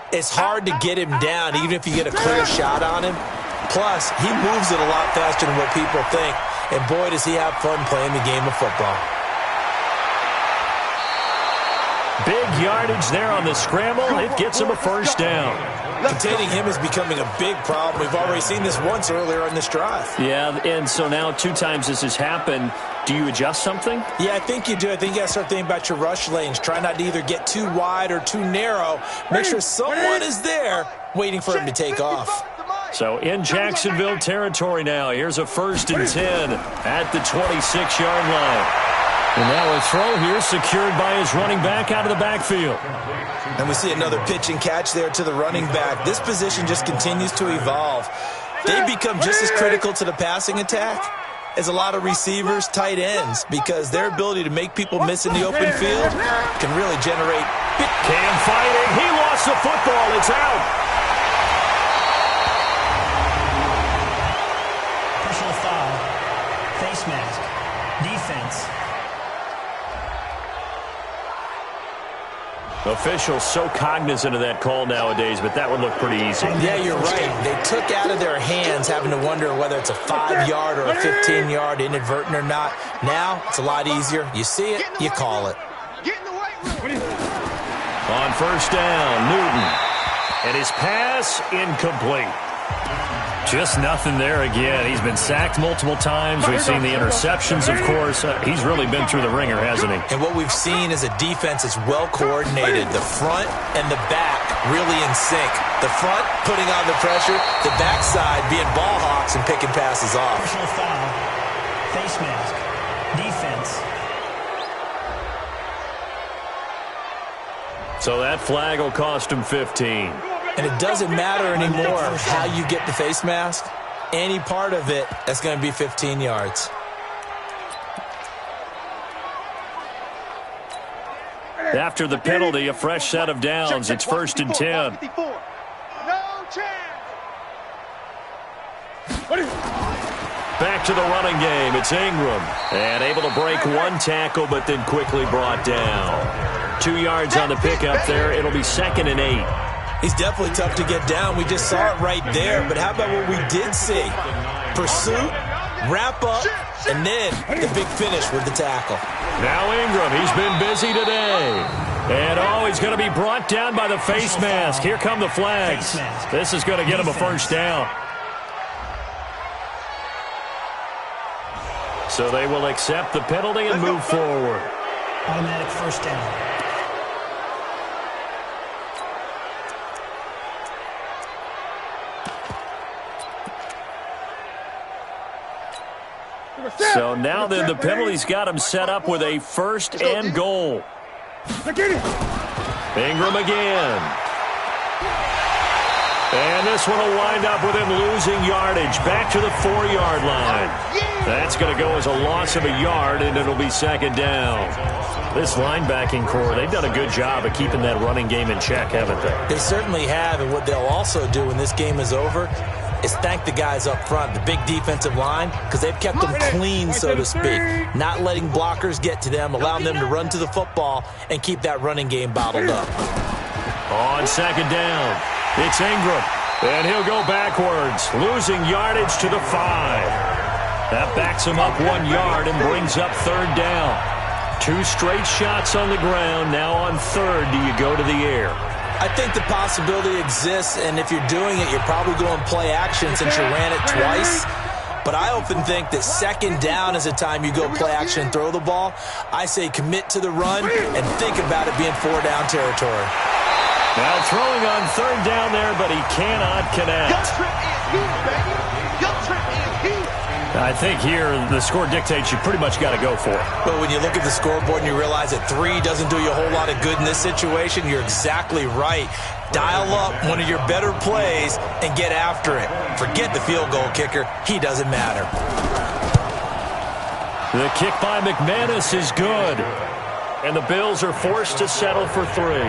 it's hard to get him down, even if you get a clear shot on him. Plus, he moves it a lot faster than what people think. And boy, does he have fun playing the game of football. Big yardage there on the scramble. It gets him a first down. Containing him is becoming a big problem. We've already seen this once earlier on this drive. Yeah, and so now 2 times this has happened. Do you adjust something? Yeah, I think you do. I think you got to start thinking about your rush lanes. Try not to either get too wide or too narrow. Make sure someone is there waiting for him to take off. So in Jacksonville territory now. Here's a 1st and 10 at the 26-yard line. And now a throw here secured by his running back out of the backfield. And we see another pitch and catch there to the running back. This position just continues to evolve. They become just as critical to the passing attack as a lot of receivers, tight ends, because their ability to make people miss in the open field can really generate. Cam fighting. He lost the football. It's out. Personal foul. Face mask. Defense. Officials so cognizant of that call nowadays, but that would look pretty easy. Yeah, you're right. They took out of their hands having to wonder whether it's a 5-yard or a 15-yard, inadvertent or not. Now, it's a lot easier. You see it, you call it. On 1st down, Newton. And his pass incomplete. Just nothing there again. He's been sacked multiple times. We've seen the interceptions, of course. He's really been through the ringer, hasn't he? And what we've seen is a defense that's well coordinated. The front and the back really in sync. The front putting on the pressure, the backside being ball hawks and picking passes off. Personal foul. Face mask. Defense. So that flag will cost him 15. And it doesn't matter anymore how you get the face mask. Any part of it, that's going to be 15 yards. After the penalty, a fresh set of downs. It's 1st and 10. No chance. Back to the running game. It's Ingram. And able to break 1 tackle, but then quickly brought down. 2 yards on the pickup there. It'll be 2nd and 8. He's definitely tough to get down. We just saw it right there. But how about what we did see? Pursuit, wrap up, and then the big finish with the tackle. Now Ingram, he's been busy today. And he's going to be brought down by the face mask. Here come the flags. This is going to get him a first down. So they will accept the penalty and move forward. Automatic first down. So now then the penalty's got him set up with a 1st and goal. Ingram again. And this one will wind up with him losing yardage back to the 4-yard line. That's going to go as a loss of a yard, and it'll be 2nd down. This linebacking core, they've done a good job of keeping that running game in check, haven't they? They certainly have, and what they'll also do when this game is over is thank the guys up front, the big defensive line, because they've kept them clean, so to speak, not letting blockers get to them, allowing them to run to the football and keep that running game bottled up. On 2nd down, it's Ingram, and he'll go backwards, losing yardage to the 5. That backs him up 1 yard and brings up 3rd down. 2 straight shots on the ground. Now on 3rd, do you go to the air? I think the possibility exists, and if you're doing it, you're probably going play action since you ran it twice. But I often think that 2nd down is a time you go play action and throw the ball. I say commit to the run and think about it being 4-down territory. Now throwing on 3rd down there, but he cannot connect. I think here the score dictates you pretty much got to go for it. Well, when you look at the scoreboard and you realize that 3 doesn't do you a whole lot of good in this situation, you're exactly right. Dial up one of your better plays and get after it. Forget the field goal kicker. He doesn't matter. The kick by McManus is good. And the Bills are forced to settle for 3.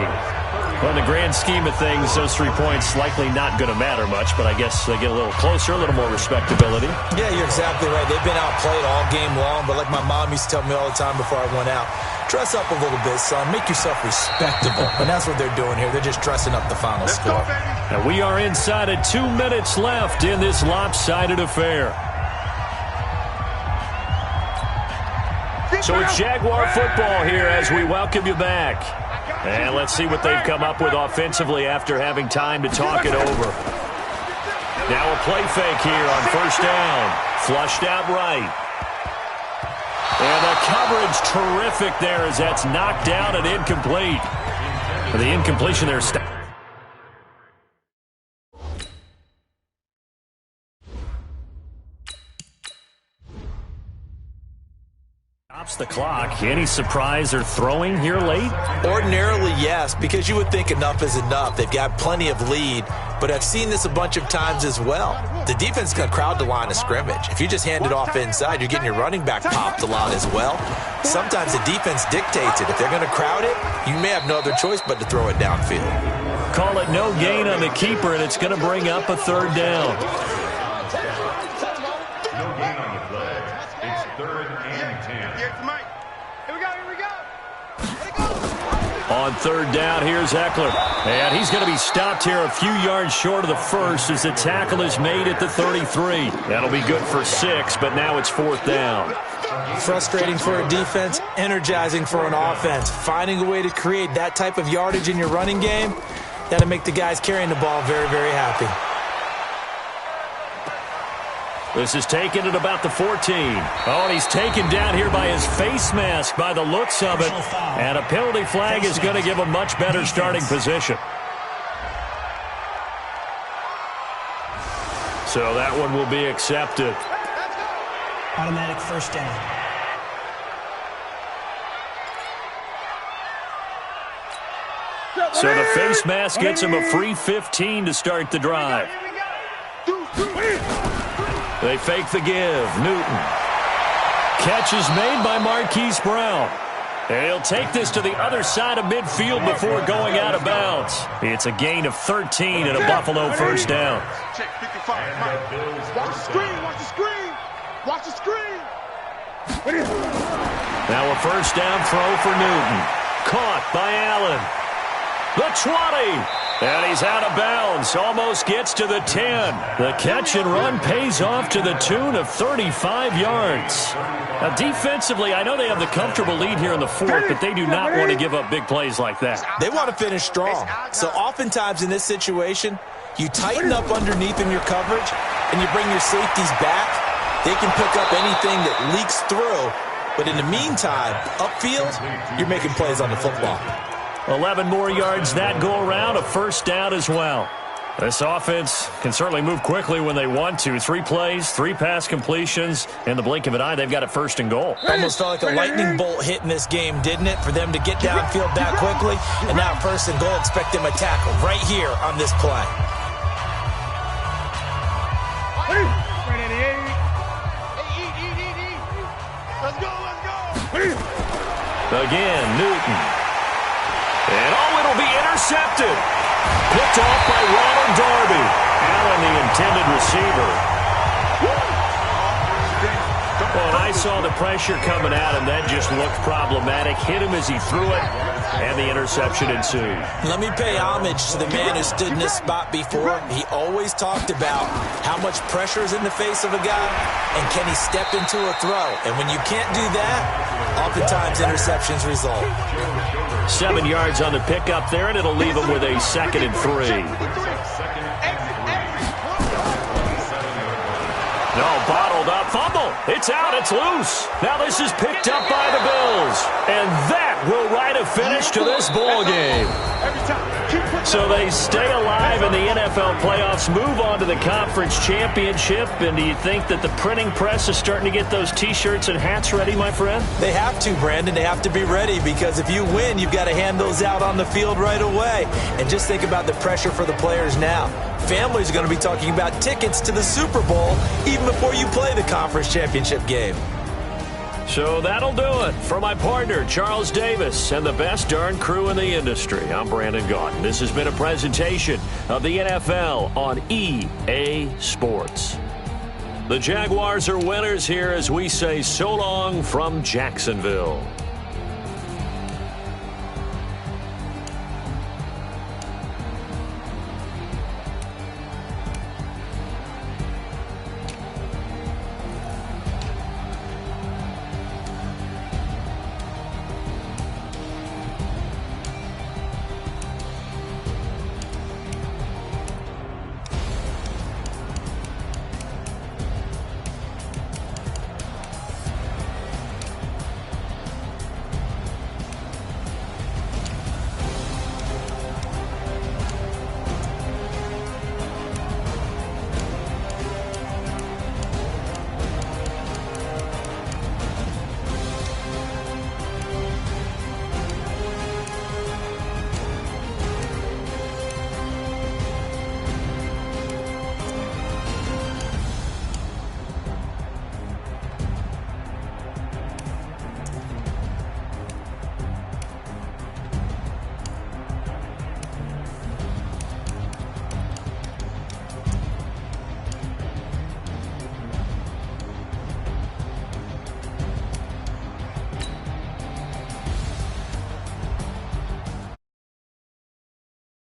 Well, in the grand scheme of things, those 3 points likely not going to matter much, but I guess they get a little closer, a little more respectability. Yeah, you're exactly right. They've been outplayed all game long, but like my mom used to tell me all the time before I went out, dress up a little bit, son. Make yourself respectable. And that's what they're doing here. They're just dressing up the final score. And we are inside of 2 minutes left in this lopsided affair. So it's Jaguar football here as we welcome you back. And let's see what they've come up with offensively after having time to talk it over. Now a play fake here on first down. Flushed out right. And the coverage terrific there as that's knocked down and incomplete. The incompletion there. Stops the clock. Any surprise or throwing here late? Ordinarily, yes, because you would think enough is enough. They've got plenty of lead, but I've seen this a bunch of times as well. The defense is going to crowd the line of scrimmage. If you just hand it off inside, you're getting your running back popped a lot as well. Sometimes the defense dictates it. If they're going to crowd it, you may have no other choice but to throw it downfield. Call it no gain on the keeper, and it's going to bring up a third down. On third down, here's Eckler. And he's going to be stopped here a few yards short of the first as the tackle is made at the 33. That'll be good for 6, but now it's fourth down. Frustrating for a defense, energizing for an offense. Finding a way to create that type of yardage in your running game, that'll make the guys carrying the ball very, very happy. This is taken at about the 14. Oh, and he's taken down here by his face mask by the looks of it. And a penalty flag is going to give a much better starting position. So that one will be accepted. Automatic first down. So the face mask gets him a free 15 to start the drive. They fake the give. Newton. Catch is made by Marquise Brown. And he'll take this to the other side of midfield before going out of bounds. It's a gain of 13 and a Buffalo first down. Watch the screen. Watch the screen. Watch the screen. Now a first down throw for Newton. Caught by Allen. The 20. And he's out of bounds. Almost gets to the 10. The catch and run pays off to the tune of 35 yards. Now, defensively, I know they have the comfortable lead here in the fourth, but they do not want to give up big plays like that. They want to finish strong. So oftentimes in this situation, you tighten up underneath in your coverage, and you bring your safeties back. They can pick up anything that leaks through. But in the meantime, upfield, you're making plays on the football. 11 more yards that go around, a first down as well. This offense can certainly move quickly when they want to. 3 plays, 3 pass completions. In the blink of an eye, they've got it first and goal. Almost felt like a lightning bolt hit in this game, didn't it? For them to get downfield that quickly. And now first and goal, expect them to tackle right here on this play. Let's go. Again, Newton. And it'll be intercepted. Picked off by Ronald Darby. Allen, the intended receiver. Well, I saw the pressure coming at him. That just looked problematic. Hit him as he threw it, and the interception ensued. Let me pay homage to the man who stood in this spot before. He always talked about how much pressure is in the face of a guy, and can he step into a throw. And when you can't do that, oftentimes interceptions result. 7 yards on the pickup there, and it'll leave him with a 2nd and 3. No, bottled up. Fumble. It's out. It's loose. Now this is picked up by the Bills. And that will write a finish to this ball game. So they stay alive in the NFL playoffs, move on to the conference championship. And do you think that the printing press is starting to get those T-shirts and hats ready, my friend? They have to, Brandon. They have to be ready because if you win, you've got to hand those out on the field right away. And just think about the pressure for the players now. Families are going to be talking about tickets to the Super Bowl even before you play the conference championship game. So that'll do it. For my partner, Charles Davis, and the best darn crew in the industry, I'm Brandon Gaudin. This has been a presentation of the NFL on EA Sports. The Jaguars are winners here as we say so long from Jacksonville.